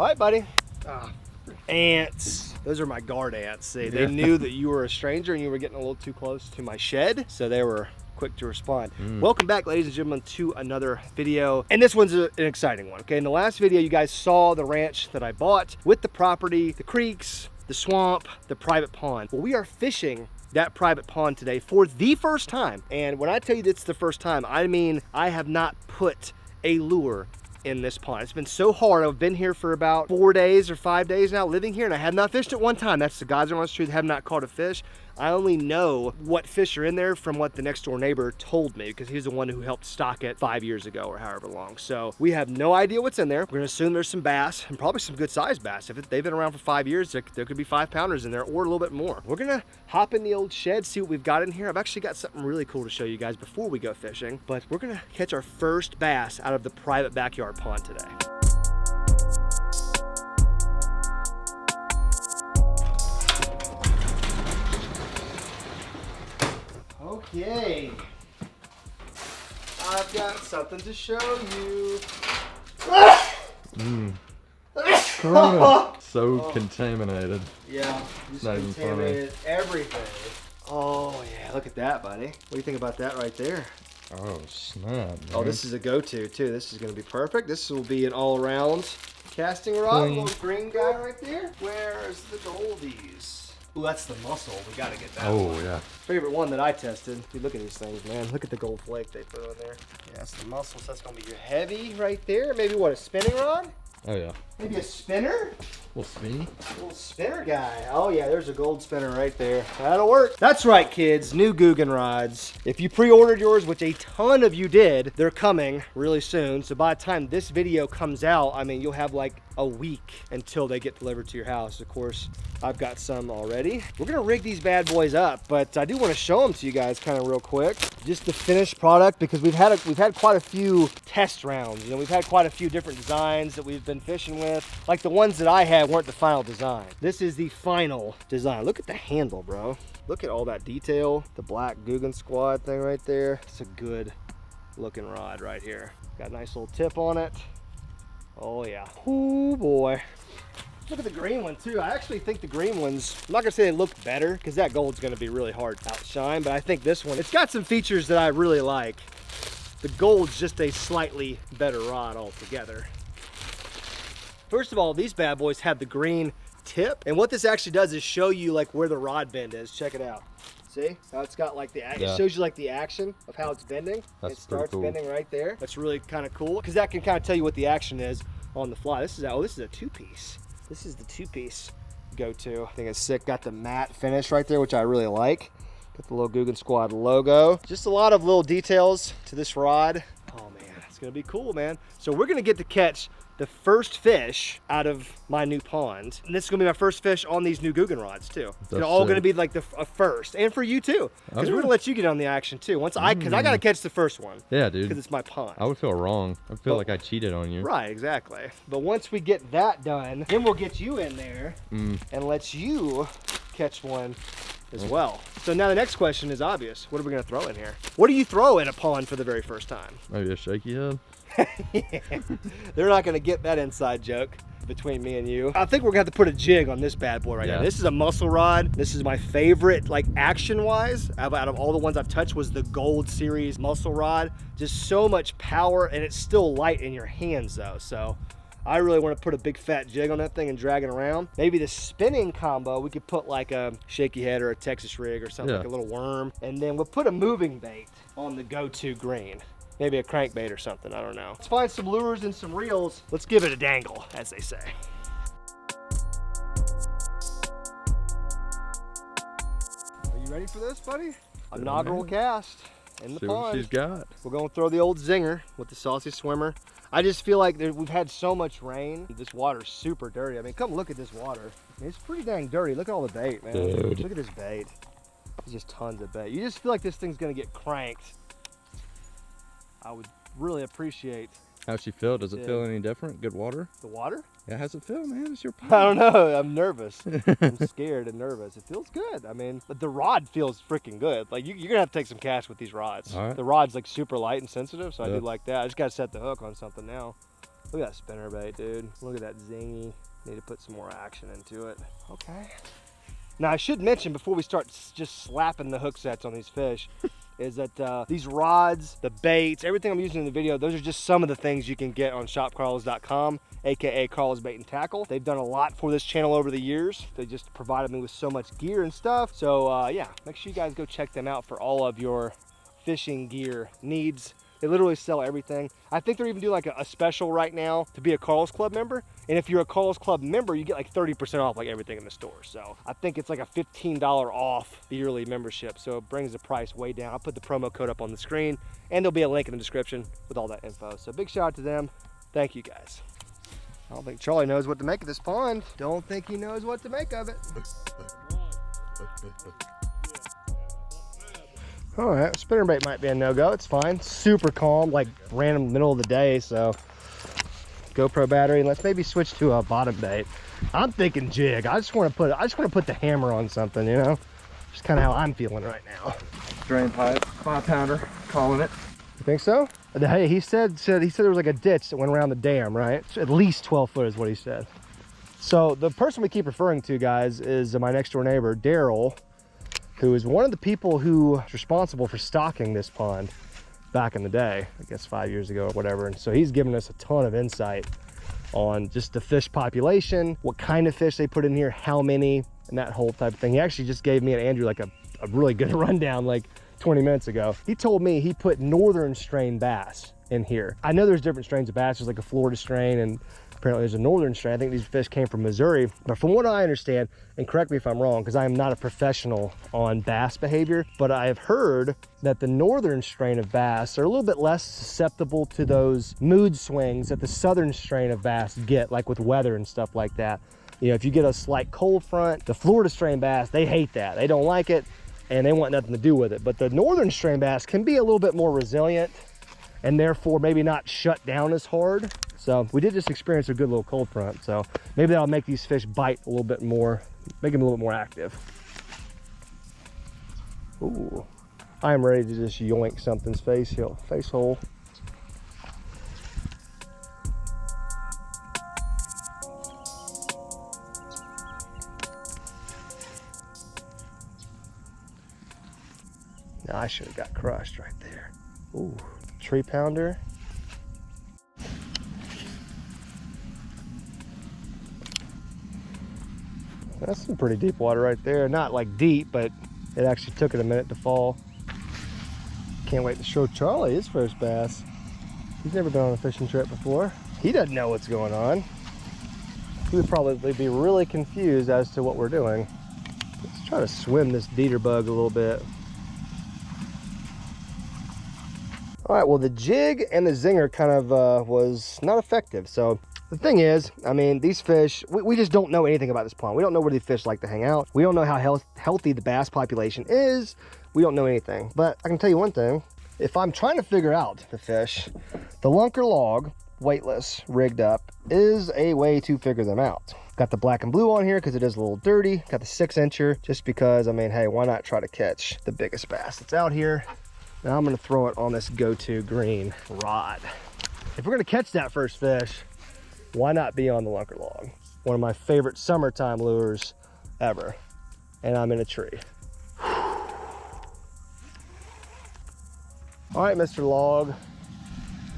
All right, buddy. Ants. Those are my guard ants. See, they knew that you were a stranger and you were getting a little too close to my shed, so they were quick to respond. Welcome back, ladies and gentlemen, to another video. And this one's an exciting one, okay? In the last video, you guys saw the ranch that I bought with the property, the creeks, the swamp, the private pond. Well, we are fishing that private pond today for the first time. And when I tell you it's the first time, I mean I have not put a lure in this pond. It's been so hard. I've been here for about 4 days or 5 days now living here, and I have not fished it one time. That's the God's honest truth. I have not caught a fish. I only know what fish are in there from what the next door neighbor told me, because he's the one who helped stock it 5 years ago or however long. So we have no idea what's in there. We're gonna assume there's some bass, and probably some good sized bass. If they've been around for 5 years, there could be 5-pounders in there or a little bit more. We're gonna hop in the old shed, see what we've got in here. I've actually got something really cool to show you guys before we go fishing, but we're gonna catch our first bass out of the private backyard pond today. Okay, I've got something to show you. So contaminated. Yeah, just Not even contaminated everything. Oh yeah, look at that, buddy. What do you think about that right there? Oh snap, man. Oh, this is a go-to too. This is gonna be perfect. This will be an all-around casting rod. Little green guy right there. Where's the goldies? Ooh, that's the mussel. We gotta get that one. Oh yeah. Favorite one that I tested. Dude, look at these things, man. Look at the gold flake they put on there. Yeah, that's the mussel, so that's gonna be your heavy right there. Maybe what, a spinning rod? Oh yeah. Maybe a spinner? Little spinny. Little spinner guy. Oh yeah, there's a gold spinner right there. That'll work. That's right, kids. New Googan rods. If you pre-ordered yours, which a ton of you did, they're coming really soon. So by the time this video comes out, I mean, you'll have like a week until they get delivered to your house. Of course, I've got some already. We're gonna rig these bad boys up, but I do want to show them to you guys kind of real quick. Just the finished product, because we've had quite a few test rounds. You know, we've had quite a few different designs that we've been fishing with. Like the ones that I had weren't the final design. This is the final design. Look at the handle, bro. Look at all that detail. The black Googan squad thing right there. It's a good looking rod right here. Got a nice little tip on it. Oh yeah. Oh boy. Look at the green one too. I actually think the green ones, I'm not gonna say they look better, because that gold's gonna be really hard to outshine, but I think this one, it's got some features that I really like. The gold's just a slightly better rod altogether. First of all, these bad boys have the green tip, and what this actually does is show you like where the rod bend is. Check it out. See how it's got like it shows you like the action of how it's bending. That's it starts cool. bending right there. That's really kind of cool, because that can kind of tell you what the action is on the fly. This is a two-piece. This is the two-piece go-to. I think it's sick. Got the matte finish right there, which I really like. Got the little Googan Squad logo. Just a lot of little details to this rod. Oh man, it's gonna be cool, man. So we're gonna get to catch the first fish out of my new pond. And this is gonna be my first fish on these new Googan rods too. It's all gonna be like a first, and for you too, because we're gonna let you get on the action too. Because I gotta catch the first one. Yeah, dude. Because it's my pond. I would feel wrong. I feel like I cheated on you. Right, exactly. But once we get that done, then we'll get you in there and let you catch one as well. So now the next question is obvious. What are we gonna throw in here? What do you throw in a pond for the very first time? Maybe a shaky head. They're not gonna get that inside joke between me and you. I think we're gonna have to put a jig on this bad boy right now. This is a muscle rod. This is my favorite, like action wise, out of all the ones I've touched, was the Gold Series muscle rod. Just so much power, and it's still light in your hands though. So I really want to put a big fat jig on that thing and drag it around. Maybe the spinning combo, we could put like a shaky head or a Texas rig or something, like a little worm. And then we'll put a moving bait on the go-to green. Maybe a crankbait or something, I don't know. Let's find some lures and some reels. Let's give it a dangle, as they say. Are you ready for this, buddy? Inaugural cast in the pond. See what she's got. We're gonna throw the old zinger with the saucy swimmer. I just feel like we've had so much rain. This water's super dirty. I mean, come look at this water. I mean, it's pretty dang dirty. Look at all the bait, man. Dude. Look at this bait. There's just tons of bait. You just feel like this thing's gonna get cranked. I would really appreciate. How's she feel? Does it feel any different? Good water? The water? Yeah, how's it feel, man? It's your pond. I don't know. I'm nervous. I'm scared and nervous. It feels good. I mean, the rod feels freaking good. Like you're gonna have to take some cash with these rods. All right. The rod's like super light and sensitive, so I do like that. I just gotta set the hook on something now. Look at that spinnerbait, dude. Look at that zingy. Need to put some more action into it. Okay. Now I should mention before we start just slapping the hook sets on these fish is that these rods, the baits, everything I'm using in the video, those are just some of the things you can get on shopcarlos.com, aka Carlos Bait and Tackle. They've done a lot for this channel over the years. They just provided me with so much gear and stuff. So yeah, make sure you guys go check them out for all of your fishing gear needs. They literally sell everything. I think they're even doing like a special right now to be a Carlos Club member. And if you're a Carlos Club member, you get like 30% off like everything in the store. So I think it's like a $15 off the yearly membership. So it brings the price way down. I'll put the promo code up on the screen and there'll be a link in the description with all that info. So big shout out to them. Thank you guys. I don't think Charlie knows what to make of this pond. Don't think he knows what to make of it. All right, spinnerbait might be a no-go. It's fine. Super calm, like random middle of the day. So GoPro battery, and let's maybe switch to a bottom bait. I'm thinking jig. I just want to put the hammer on something, you know. Just kind of how I'm feeling right now. Drain pipe, 5-pounder, calling it. You think so? Hey, he said there was like a ditch that went around the dam, right? At least 12 foot is what he said. So the person we keep referring to, guys, is my next door neighbor, Daryl, who is one of the people who was responsible for stocking this pond back in the day, I guess 5 years ago or whatever. And so he's given us a ton of insight on just the fish population, what kind of fish they put in here, how many, and that whole type of thing. He actually just gave me and Andrew like a really good rundown like 20 minutes ago. He told me he put northern strain bass in here. I know there's different strains of bass. There's like a Florida strain and apparently there's a northern strain. I think these fish came from Missouri. But from what I understand, and correct me if I'm wrong, because I am not a professional on bass behavior, but I have heard that the northern strain of bass are a little bit less susceptible to those mood swings that the southern strain of bass get, like with weather and stuff like that. You know, if you get a slight cold front, the Florida strain bass, they hate that. They don't like it and they want nothing to do with it. But the northern strain bass can be a little bit more resilient and therefore maybe not shut down as hard. So we did just experience a good little cold front. So maybe that'll make these fish bite a little bit more, make them a little bit more active. Ooh, I am ready to just yoink something's face hole. Now I should have got crushed right there. Ooh, 3-pounder. That's some pretty deep water right there. Not like deep, but it actually took it a minute to fall. Can't wait to show Charlie his first bass. He's never been on a fishing trip before. He doesn't know what's going on. He would probably be really confused as to what we're doing. Let's try to swim this Dieter bug a little bit. All right, well, the jig and the zinger kind of was not effective. So the thing is, I mean, these fish, we just don't know anything about this pond. We don't know where these fish like to hang out. We don't know how healthy the bass population is. We don't know anything. But I can tell you one thing. If I'm trying to figure out the fish, the lunker log, weightless, rigged up, is a way to figure them out. Got the black and blue on here because it is a little dirty. Got the 6-incher just because, I mean, hey, why not try to catch the biggest bass that's out here? Now I'm gonna throw it on this go-to green rod. If we're gonna catch that first fish, why not be on the lunker log? One of my favorite summertime lures ever. And I'm in a tree. All right, Mr. Log,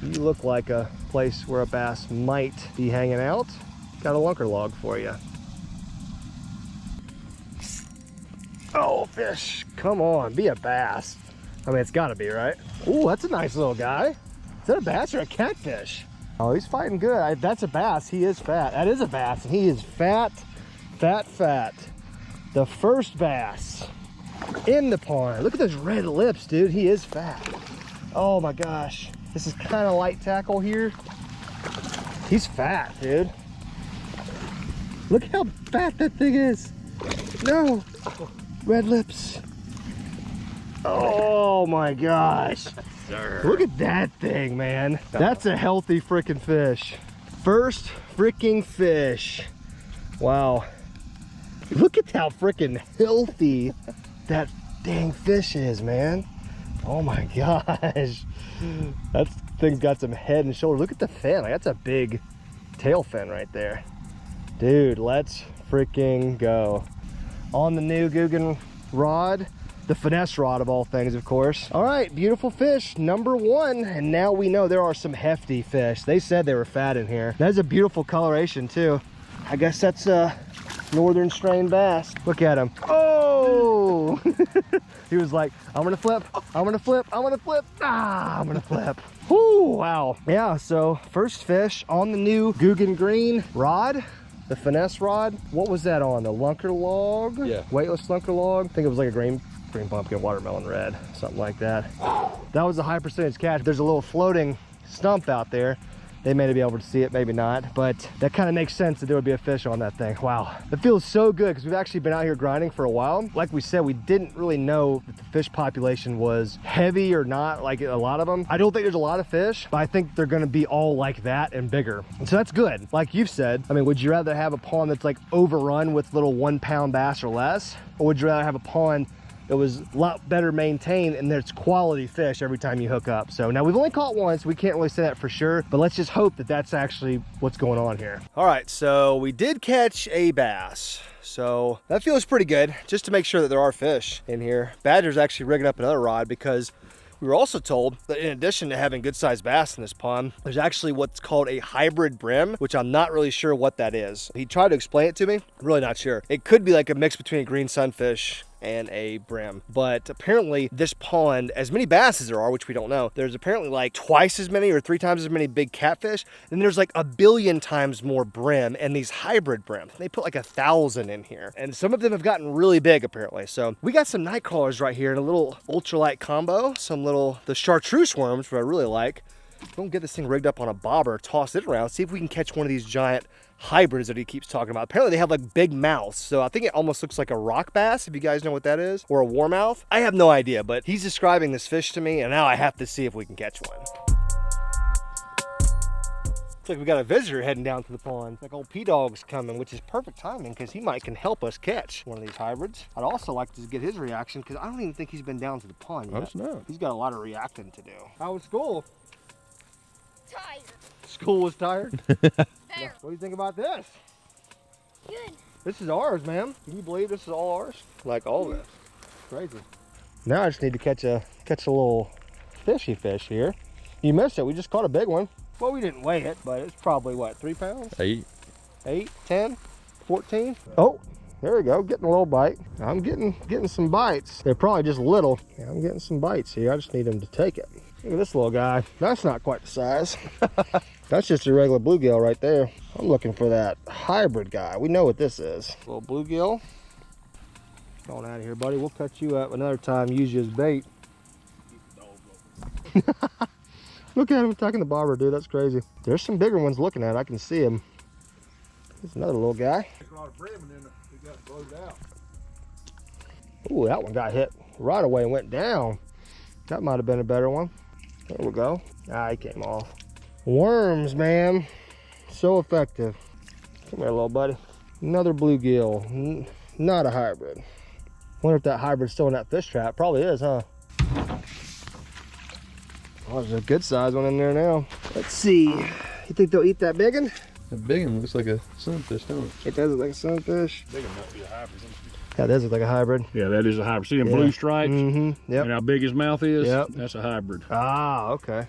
you look like a place where a bass might be hanging out. Got a lunker log for you. Oh, fish, come on, be a bass. I mean, it's gotta be, right? Ooh, that's a nice little guy. Is that a bass or a catfish? Oh, he's fighting good. That's a bass. He is fat. That is a bass. And he is fat, fat, fat. The first bass in the pond. Look at those red lips, dude. He is fat. Oh my gosh. This is kind of light tackle here. He's fat, dude. Look how fat that thing is. No. Red lips. Oh my gosh. Sir. Look at that thing, man. That's a healthy freaking fish. First freaking fish. Wow. Look at how freaking healthy that dang fish is, man. Oh my gosh. That thing's got some head and shoulder. Look at the fin. Like, that's a big tail fin right there. Dude, let's freaking go. On the new Googan rod, the finesse rod of all things, of course. All right, beautiful fish, number 1. And now we know there are some hefty fish. They said they were fat in here. That's a beautiful coloration too. I guess that's a northern strain bass. Look at him. Oh! He was like, I'm gonna flip, I'm gonna flip, I'm gonna flip. Ah, I'm gonna flip. Whoo, wow. Yeah, so first fish on the new Googan green rod. The finesse rod. What was that on? The lunker log? Yeah. Weightless lunker log. I think it was like a green pumpkin watermelon red, something like that. That was a high percentage catch. There's a little floating stump out there. They may be able to see it, maybe not, but that kind of makes sense that there would be a fish on that thing. Wow, it feels so good because we've actually been out here grinding for a while. Like we said, we didn't really know if the fish population was heavy or not, like a lot of them. I don't think there's a lot of fish, but I think they're gonna be all like that and bigger. And so that's good. Like you've said, I mean, would you rather have a pond that's like overrun with little 1 pound bass or less? Or would you rather have a pond that was a lot better maintained and there's quality fish every time you hook up? So now we've only caught one, so we can't really say that for sure, but let's just hope that that's actually what's going on here. All right, so we did catch a bass. So that feels pretty good, just to make sure that there are fish in here. Badger's actually rigging up another rod because we were also told that in addition to having good sized bass in this pond, there's actually what's called a hybrid brim, which I'm not really sure what that is. He tried to explain it to me, I'm really not sure. It could be like a mix between a green sunfish and a brim, but apparently this pond, as many bass as there are, which we don't know, there's apparently like twice as many or 3 times as many big catfish, and there's like 1 billion times more brim and these hybrid brims. They put like 1,000 in here, and some of them have gotten really big apparently. So we got some night crawlers right here in a little ultralight combo, the chartreuse worms, which I really like. We'll get this thing rigged up on a bobber, toss it around, see if we can catch one of these giant hybrids that he keeps talking about. Apparently they have like big mouths, so I think it almost looks like a rock bass, if you guys know what that is, or a warmouth. I have no idea, but he's describing this fish to me, and now I have to see if we can catch one. Looks like we got a visitor heading down to the pond. Like old P-Dog's coming, which is perfect timing because he can help us catch one of these hybrids. I'd also like to get his reaction because I don't even think he's been down to the pond yet. No. He's got a lot of reacting to do. How was school? Tired. School was tired? There. What do you think about this? Good. This is ours, man. Can you believe this is all ours? Like all of this. Crazy. Now I just need to catch a little fishy fish here. You missed it. We just caught a big one. Well, we didn't weigh it, but it's probably what, 3 pounds? 8. 8, 10, 14. Oh, there we go. Getting a little bite. I'm getting some bites. They're probably just little. Yeah, I'm getting some bites here. I just need them to take it. Look at this little guy. That's not quite the size. That's just a regular bluegill right there. I'm looking for that hybrid guy. We know what this is. Little bluegill. Going out of here, buddy. We'll cut you up another time. Use you as bait. Look at him attacking the bobber, dude. That's crazy. There's some bigger ones looking at it. I can see him. There's another little guy. A lot of brim and then it got blowed out. Ooh, that one got hit right away and went down. That might have been a better one. There we go. Ah, he came off. Worms, man. So effective. Come here, little buddy. Another bluegill. Not a hybrid. Wonder if that hybrid's still in that fish trap. Probably is, huh? Oh, there's a good size one in there now. Let's see. You think they'll eat that big one? That big one looks like a sunfish, don't it? It does look like a sunfish. Big one must be a hybrid. Yeah, it does look like a hybrid. Yeah, that is a hybrid. See them Yeah. blue stripes? Mm-hmm. Yep. And how big his mouth is? Yep. That's a hybrid. Ah, okay.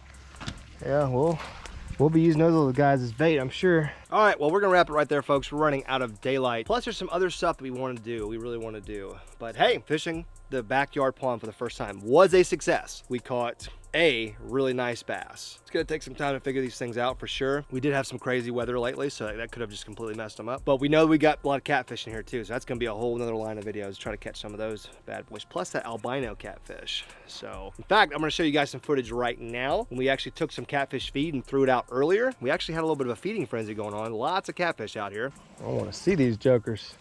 Yeah, we'll be using those little guys as bait, I'm sure. All right, well, we're gonna wrap it right there, folks. We're running out of daylight. Plus, there's some other stuff that we want to do. We really want to do. But hey, fishing the backyard pond for the first time was a success. We caught a really nice bass. It's gonna take some time to figure these things out for sure. We did have some crazy weather lately, so that could have just completely messed them up. But we know we got a lot of catfish in here too, so that's gonna be a whole nother line of videos to try to catch some of those bad boys, plus that albino catfish. So, in fact, I'm gonna show you guys some footage right now. When we actually took some catfish feed and threw it out earlier, we actually had a little bit of a feeding frenzy going on. Lots of catfish out here. I wanna see these jokers.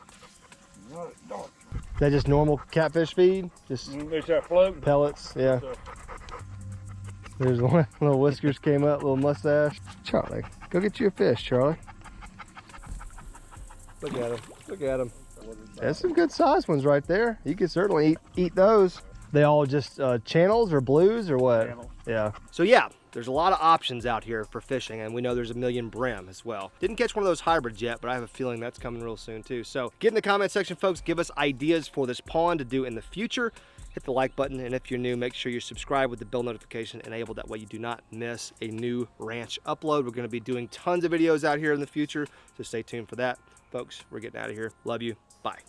Is that just normal catfish feed? Just It's that float. pellets, yeah. There's one, little whiskers came up, little mustache. Charlie, go get you a fish, Charlie. Look at him, look at him. There's some good sized ones right there. You can certainly eat those. They all just channels or blues or what? Channels. Yeah. So yeah, there's a lot of options out here for fishing, and we know there's a million brim as well. Didn't catch one of those hybrids yet, but I have a feeling that's coming real soon too. So get in the comment section, folks. Give us ideas for this pond to do in the future. Hit the like button, and if you're new, make sure you're subscribed with the bell notification enabled. That way you do not miss a new ranch upload. We're going to be doing tons of videos out here in the future, so stay tuned for that. Folks, we're getting out of here. Love you. Bye.